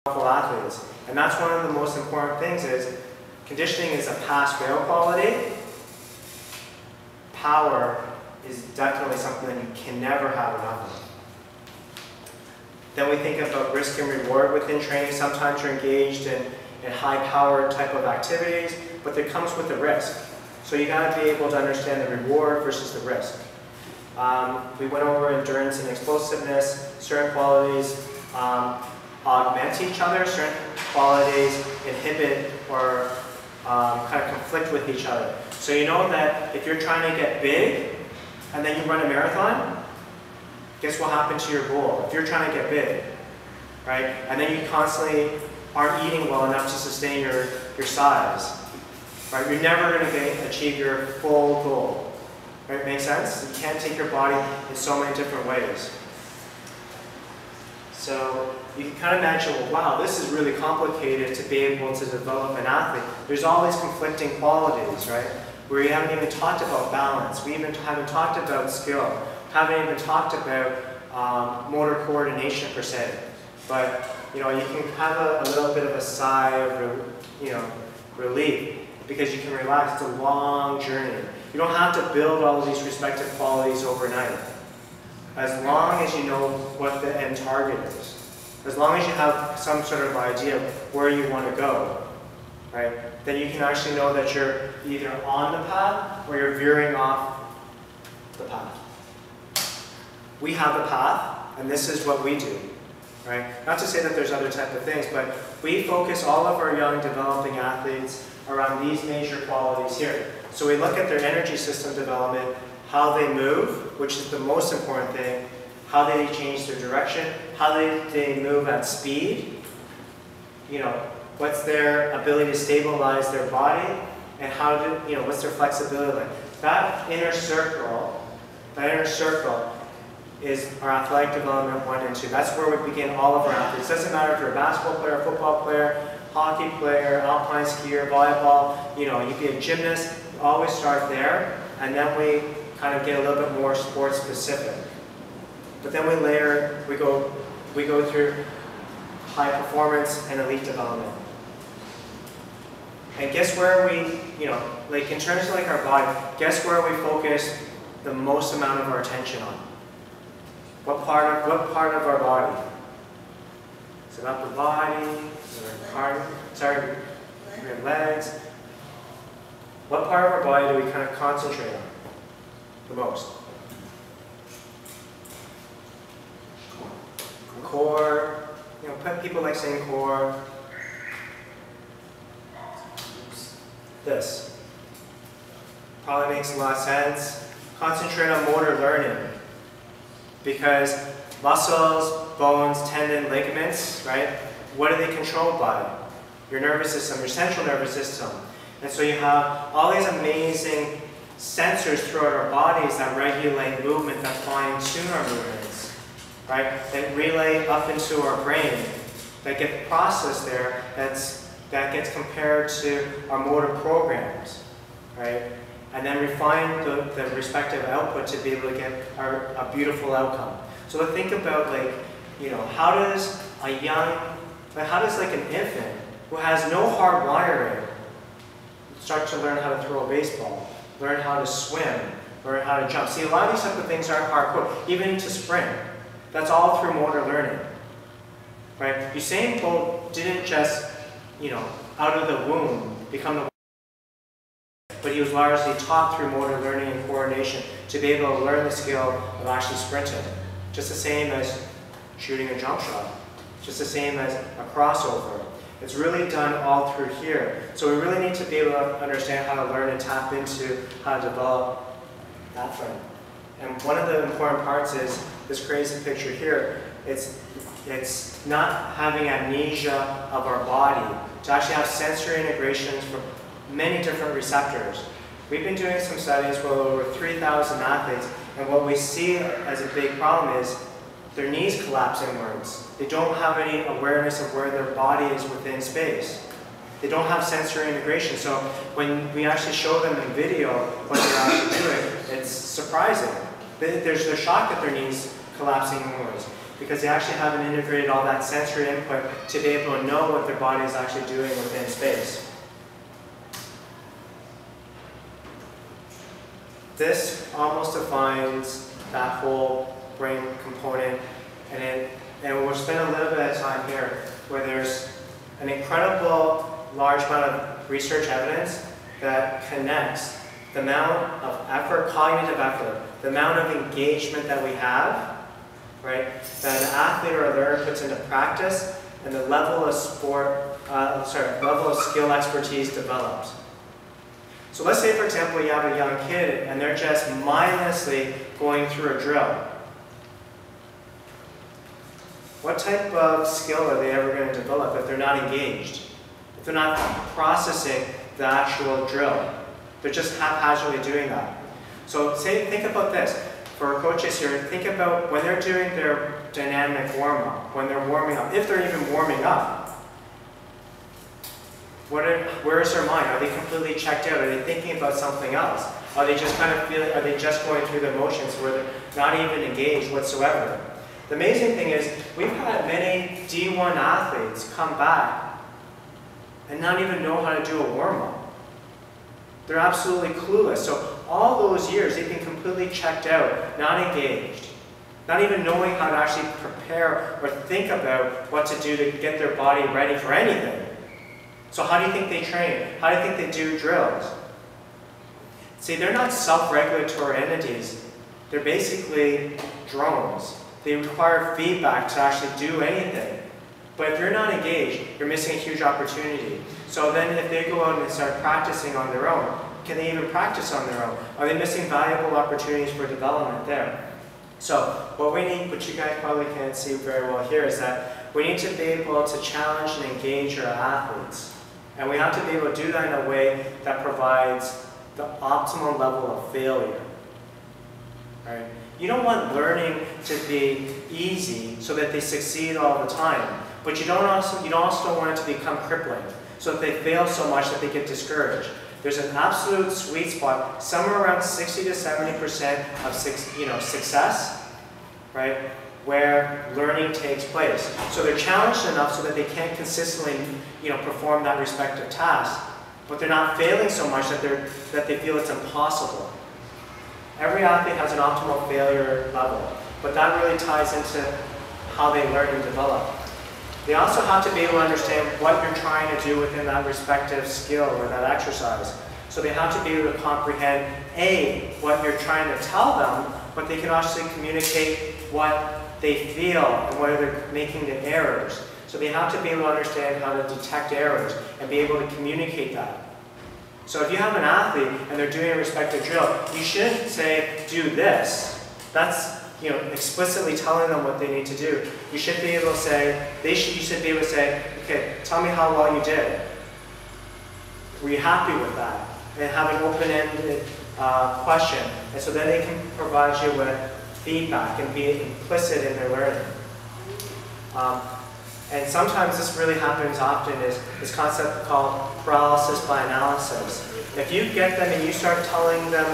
powerful athletes. And that's one of the most important things is conditioning is a pass-fail quality. Power is definitely something that you can never have enough of. Then we think about risk and reward within training. Sometimes you're engaged in high-powered type of activities, but there comes with a risk. So you got to be able to understand the reward versus the risk. We went over endurance and explosiveness. Certain qualities augment each other. Certain qualities inhibit or kind of conflict with each other. So you know that if you're trying to get big and then you run a marathon, guess what happened to your goal? If you're trying to get big, right, and then you constantly aren't eating well enough to sustain your size, right, you're never going to achieve your full goal. Right? Make sense? You can't take your body in so many different ways. So you can kind of imagine, well, wow, this is really complicated to be able to develop an athlete. There's all these conflicting qualities, right? Where you haven't even talked about balance. We even haven't talked about skill. Haven't even talked about motor coordination per se. But you know, you can have a little bit of a sigh of relief because you can relax. It's a long journey. You don't have to build all of these respective qualities overnight. As long as you know what the end target is. As long as you have some sort of idea of where you want to go, right? Then you can actually know that you're either on the path or you're veering off the path. We have a path, and this is what we do, right? Not to say that there's other type of things, but we focus all of our young developing athletes around these major qualities here. So we look at their energy system development, how they move, which is the most important thing, how they change their direction, how they move at speed, you know, what's their ability to stabilize their body, and how to, you know, what's their flexibility like. That inner circle is our athletic development 1 and 2. That's where we begin all of our athletes. It doesn't matter if you're a basketball player, football player, hockey player, alpine skier, volleyball, you know, you can be a gymnast, always start there, and then we kind of get a little bit more sports specific. But then we go through high performance and elite development. And guess where we, you know, like in terms of like our body, guess where we focus the most amount of our attention on? What part of our body? Is it upper body? Is it our legs? What part of our body do we kind of concentrate on the most? Core. You know, people like saying core. This. Probably makes a lot of sense. Concentrate on motor learning. Because muscles, bones, tendon, ligaments, right? What are they controlled by? Your nervous system, your central nervous system. And so you have all these amazing sensors throughout our bodies that regulate movement, that fine-tune our movements, right? That relay up into our brain, that get processed there, that gets compared to our motor programs, right? And then refine the respective output to be able to get a beautiful outcome. So think about, like, you know, how does like an infant who has no hard wiring start to learn how to throw a baseball, learn how to swim, learn how to jump? See, a lot of these type of things aren't hardcore, even to sprint. That's all through motor learning, right? Usain Bolt didn't just, you know, out of the womb become the, but he was largely taught through motor learning and coordination to be able to learn the skill of actually sprinting. Just the same as shooting a jump shot, just the same as a crossover. It's really done all through here. So we really need to be able to understand how to learn and tap into how to develop that frame. And one of the important parts is this crazy picture here. It's not having amnesia of our body, to actually have sensory integrations from many different receptors. We've been doing some studies with over 3,000 athletes, and what we see as a big problem is their knees collapse inwards. They don't have any awareness of where their body is within space. They don't have sensory integration. So when we actually show them in video what they're actually doing, it's surprising. They're shocked at their knees collapsing inwards. because they actually haven't integrated all that sensory input to be able to know what their body is actually doing within space. This almost defines that whole brain component, and we'll spend a little bit of time here where there's an incredible large amount of research evidence that connects the amount of effort, cognitive effort, the amount of engagement that we have, right, that an athlete or a learner puts into practice, and the level of level of skill expertise developed. So let's say, for example, you have a young kid and they're just mindlessly going through a drill. What type of skill are they ever going to develop if they're not engaged? If they're not processing the actual drill? They're just haphazardly doing that. So think about this. For our coaches here, think about when they're doing their dynamic warm-up, when they're warming up, if they're even warming up. Where is their mind? Are they completely checked out? Are they thinking about something else? Are they just kind of feeling, are they just going through the motions where they're not even engaged whatsoever? The amazing thing is, we've had many D1 athletes come back and not even know how to do a warm-up. They're absolutely clueless. So all those years, they've been completely checked out, not engaged, not even knowing how to actually prepare or think about what to do to get their body ready for anything. So how do you think they train? How do you think they do drills? See, they're not self-regulatory entities. They're basically drones. They require feedback to actually do anything. But if you're not engaged, you're missing a huge opportunity. So then if they go out and start practicing on their own, can they even practice on their own? Are they missing valuable opportunities for development there? So what we need, which you guys probably can't see very well here, is that we need to be able to challenge and engage our athletes. And we have to be able to do that in a way that provides the optimal level of failure. Right? You don't want learning to be easy so that they succeed all the time. But you also don't want it to become crippling, so that they fail so much that they get discouraged. There's an absolute sweet spot, somewhere around 60 to 70% of success, right, where learning takes place. So they're challenged enough so that they can't consistently perform that respective task, but they're not failing so much that they feel it's impossible. Every athlete has an optimal failure level, but that really ties into how they learn and develop. They also have to be able to understand what you're trying to do within that respective skill or that exercise. So they have to be able to comprehend, A, what you're trying to tell them, but they can actually communicate what they feel and where they're making the errors. So they have to be able to understand how to detect errors and be able to communicate that. So if you have an athlete and they're doing a respective drill, you shouldn't say, do this. That's explicitly telling them what they need to do. You should be able to say, you should be able to say, okay, tell me how well you did. Were you happy with that? And have an open-ended question. And so then they can provide you with feedback and be implicit in their learning. And sometimes this really happens often is this concept called paralysis by analysis. If you get them and you start telling them,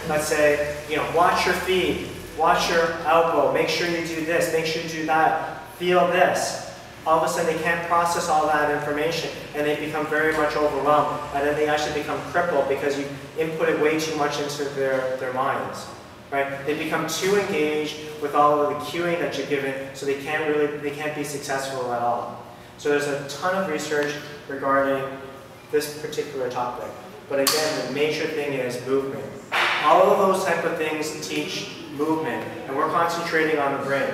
let's say, watch your feet, watch your elbow, make sure you do this, make sure you do that, feel this. All of a sudden they can't process all that information and they become very much overwhelmed, and then they actually become crippled because you inputted way too much into their minds. Right? They become too engaged with all of the cueing that you're given, so they can't be successful at all. So there's a ton of research regarding this particular topic. But again, the major thing is movement. All of those type of things teach movement, and we're concentrating on the brain.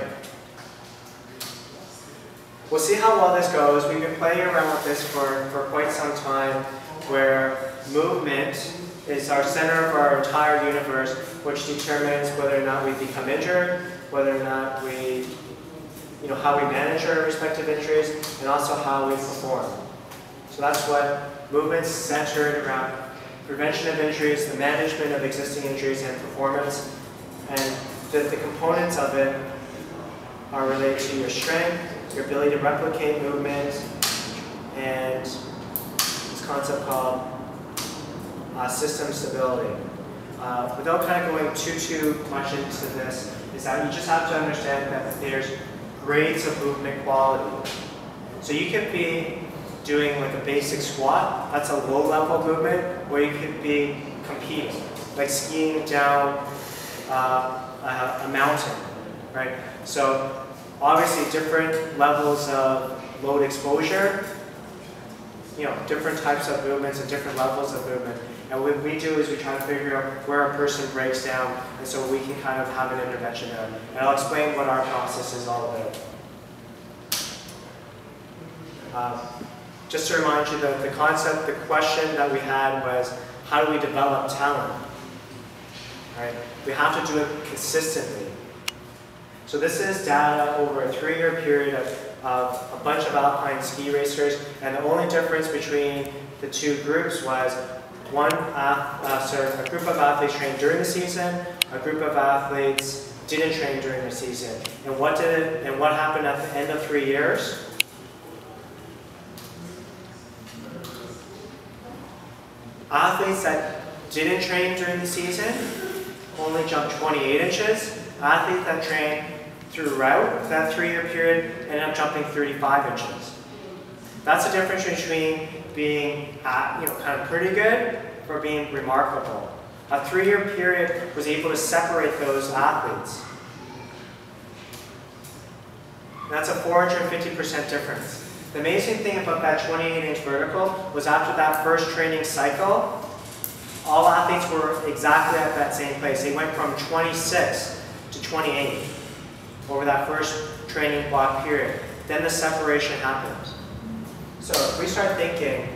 We'll see how well this goes. We've been playing around with this for quite some time, where movement is our center of our entire universe, which determines whether or not we become injured, whether or not we, how we manage our respective injuries, and also how we perform. So that's what movement's centered around: prevention of injuries, the management of existing injuries, and performance. And the components of it are related to your strength, your ability to replicate movement, and this concept called system stability. Without kind of going too much into this, is that you just have to understand that there's grades of movement quality. So you could be doing like a basic squat, that's a low level movement, or you could be competing, like skiing down a mountain, right? So obviously different levels of load exposure, different types of movements and different levels of movement. And what we do is we try to figure out where a person breaks down, and so we can kind of have an intervention there. And I'll explain what our process is all about. Just to remind you that the concept, the question that we had was, how do we develop talent? Right? We have to do it consistently. So this is data over a 3-year period of a bunch of alpine ski racers, and the only difference between the two groups was a group of athletes trained during the season, a group of athletes didn't train during the season. And what happened at the end of 3 years? Athletes that didn't train during the season only jumped 28 inches. Athletes that trained throughout that 3-year period ended up jumping 35 inches. That's the difference between being kind of pretty good or being remarkable. A 3-year period was able to separate those athletes. That's a 450% difference. The amazing thing about that 28-inch vertical was after that first training cycle, all athletes were exactly at that same place. They went from 26 to 28 over that first training block period. Then the separation happens. So if we start thinking,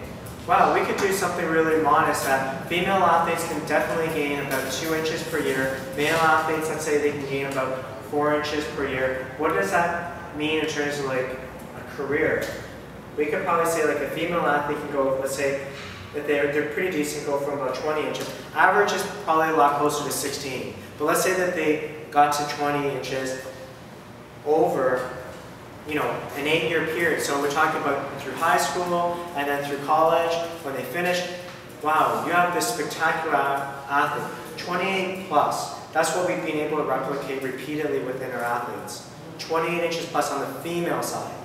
wow, we could do something really modest that female athletes can definitely gain about 2 inches per year. Male athletes, let's say they can gain about 4 inches per year. What does that mean in terms of like a career? We could probably say like a female athlete can go, let's say, that they're pretty decent, go from about 20 inches. Average is probably a lot closer to 16. But let's say that they got to 20 inches over, an 8-year period. So we're talking about through high school and then through college. When they finish, wow, you have this spectacular athlete, 28 plus. That's what we've been able to replicate repeatedly within our athletes. 28 inches plus on the female side.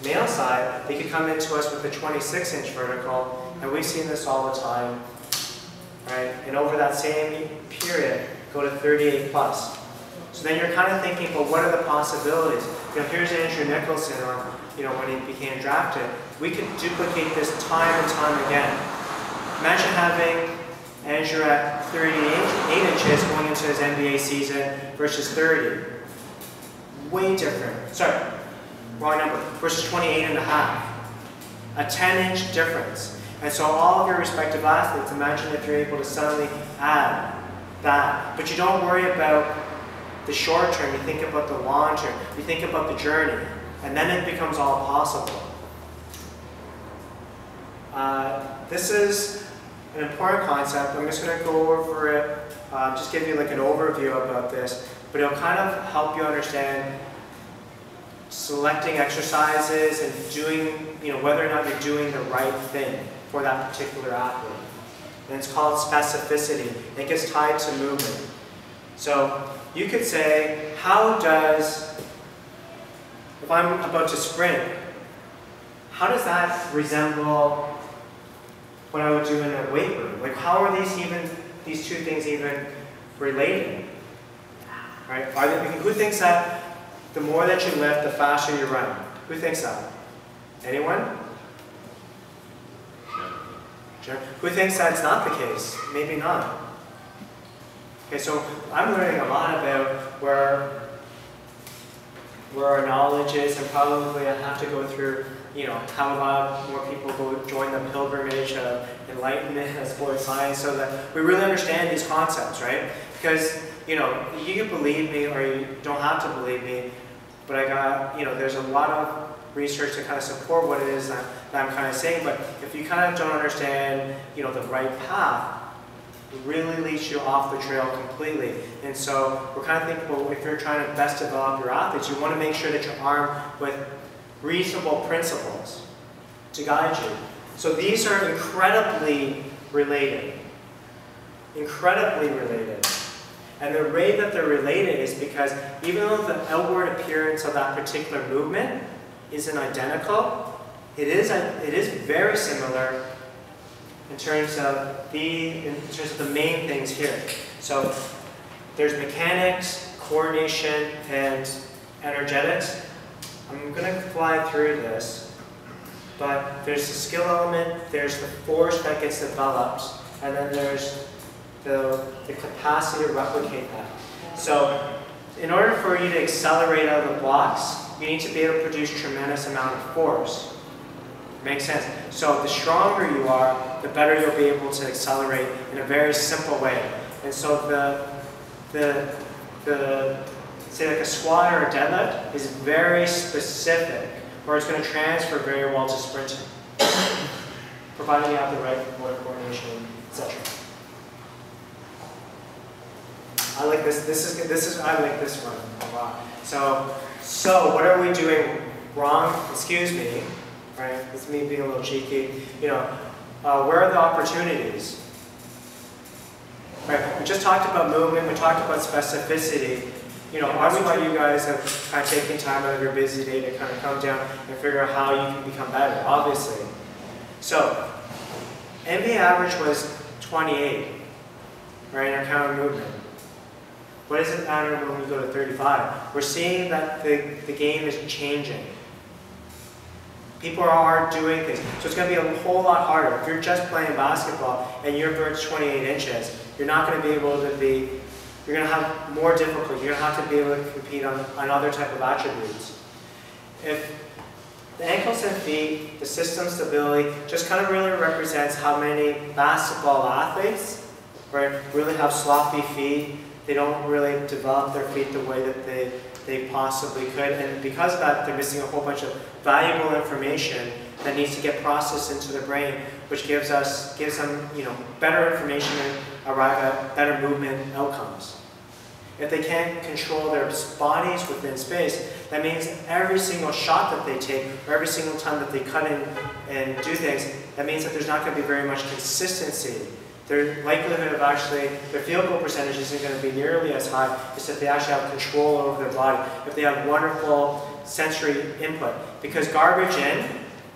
Male side, they could come into us with a 26-inch vertical, and we've seen this all the time, right? And over that same period, go to 38 plus. So then you're kind of thinking, but what are the possibilities? Here's Andrew Nicholson, or when he became drafted. We could duplicate this time and time again. Imagine having Andrew at 38 inches going into his NBA season versus 30. Way different. Sorry. Wrong number, versus 28 and a half. A 10-inch difference. And so all of your respective athletes, imagine if you're able to suddenly add that. But you don't worry about the short term, you think about the long term, you think about the journey, and then it becomes all possible. This is an important concept. I'm just going to go over it, just give you like an overview about this, but it'll kind of help you understand selecting exercises and doing, whether or not you're doing the right thing for that particular athlete. And it's called specificity. It gets tied to movement. So you could say, if I'm about to sprint, how does that resemble what I would do in a weight room? Like, how are these two things even related? Right? Who thinks that the more that you lift, the faster you run? Who thinks that? Anyone? Sure. Who thinks that's not the case? Maybe not. Okay, so I'm learning a lot about where our knowledge is, and probably I have to go through, how a lot more people go join the pilgrimage of enlightenment and sports science, so that we really understand these concepts, right? Because, you can believe me or you don't have to believe me, but there's a lot of research to kind of support what it is that I'm kind of saying, but if you kind of don't understand, the right path, it really leads you off the trail completely. And so we're kind of thinking, well, if you're trying to best develop your athletes, you want to make sure that you're armed with reasonable principles to guide you. So these are incredibly related. Incredibly related. And the way that they're related is because even though the outward appearance of that particular movement isn't identical, it is very similar in terms of the main things here. So there's mechanics, coordination, and energetics. I'm going to fly through this, but there's the skill element, there's the force that gets developed, and then there's the capacity to replicate that. So in order for you to accelerate out of the blocks, you need to be able to produce tremendous amount of force. Makes sense? So the stronger you are, the better you'll be able to accelerate in a very simple way. And so say like a squat or a deadlift is very specific, or it's going to transfer very well to sprinting, provided you have the right motor coordination, etc. I like this. I like this one a lot. So what are we doing wrong? Excuse me, right? It's me being a little cheeky. You know, where are the opportunities? Right. We just talked about movement. We talked about specificity. You know, that's why you guys have kind of taken time out of your busy day to kind of come down and figure out how you can become better. Obviously. So, NBA average was 28, right? In our counter movement. What does it matter when we go to 35? We're seeing that the game is changing. People are doing things. So it's going to be a whole lot harder. If you're just playing basketball and your bird's 28 inches, you're not going to be able to be, you're going to have more difficulty. You're going to have to be able to compete on other type of attributes. If the ankles and feet, the system stability, just kind of really represents how many basketball athletes, right, really have sloppy feet. They don't really develop their feet the way that they possibly could, and because of that, they're missing a whole bunch of valuable information that needs to get processed into the brain, which gives them, you know, better information and arrive at better movement outcomes. If they can't control their bodies within space, that means every single shot that they take, or every single time that they cut in and do things, that means that there's not going to be very much consistency. Their likelihood of their field goal percentage isn't going to be nearly as high as if they actually have control over their body, if they have wonderful sensory input. Because garbage in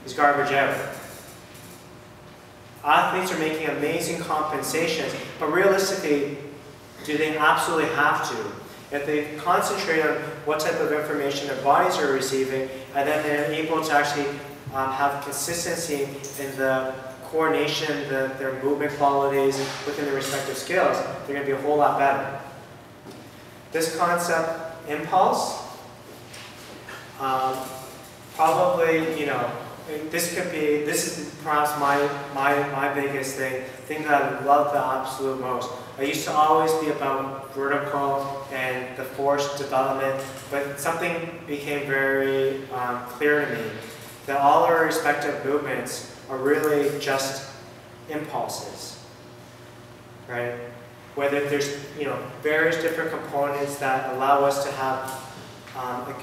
is garbage out. Athletes are making amazing compensations, but realistically, do they absolutely have to? If they concentrate on what type of information their bodies are receiving, and then they're able to actually have consistency in the coordination, their movement qualities within their respective skills, they're going to be a whole lot better. This concept, impulse, probably, you know, this is perhaps my biggest thing that I love the absolute most. I used to always be about vertical and the force development, but something became very clear to me, that all our respective movements are really just impulses, right? Whether there's, you know, various different components that allow us to have a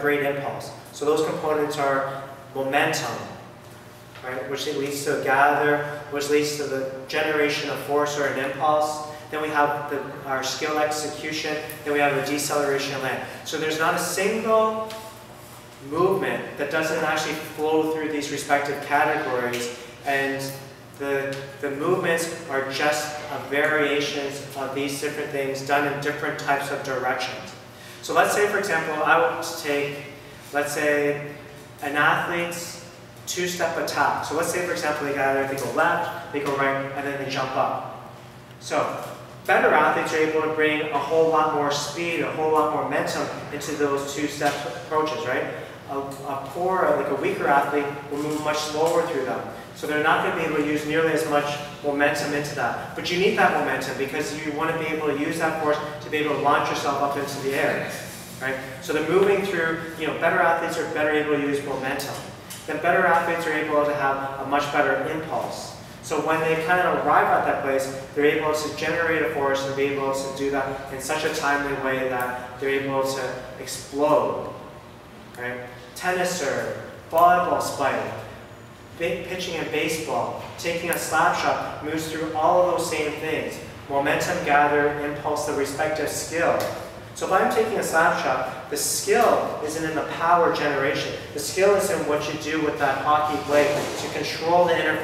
great impulse. So those components are momentum, right, which leads to a gather, which leads to the generation of force or an impulse. Then we have our skill execution. Then we have the deceleration and land. So there's not a single movement that doesn't actually flow through these respective categories, and the movements are just variations of these different things done in different types of directions. So let's say, for example, I would take, let's say, an athlete's two-step attack. So let's say, for example, they go left, they go right, and then they jump up. So better athletes are able to bring a whole lot more speed, a whole lot more momentum into those two-step approaches, right? A weaker athlete will move much slower through them. So they're not going to be able to use nearly as much momentum into that. But you need that momentum because you want to be able to use that force to be able to launch yourself up into the air, right? So they're moving through, you know, better athletes are better able to use momentum. Then better athletes are able to have a much better impulse. So when they kind of arrive at that place, they're able to generate a force and be able to do that in such a timely way that they're able to explode, right? Tennis serve, volleyball spike, pitching in baseball, taking a slap shot moves through all of those same things. momentum, gather, impulse, the respective skill. So if I'm taking a slap shot, the skill isn't in the power generation. The skill is in what you do with that hockey blade to control the interface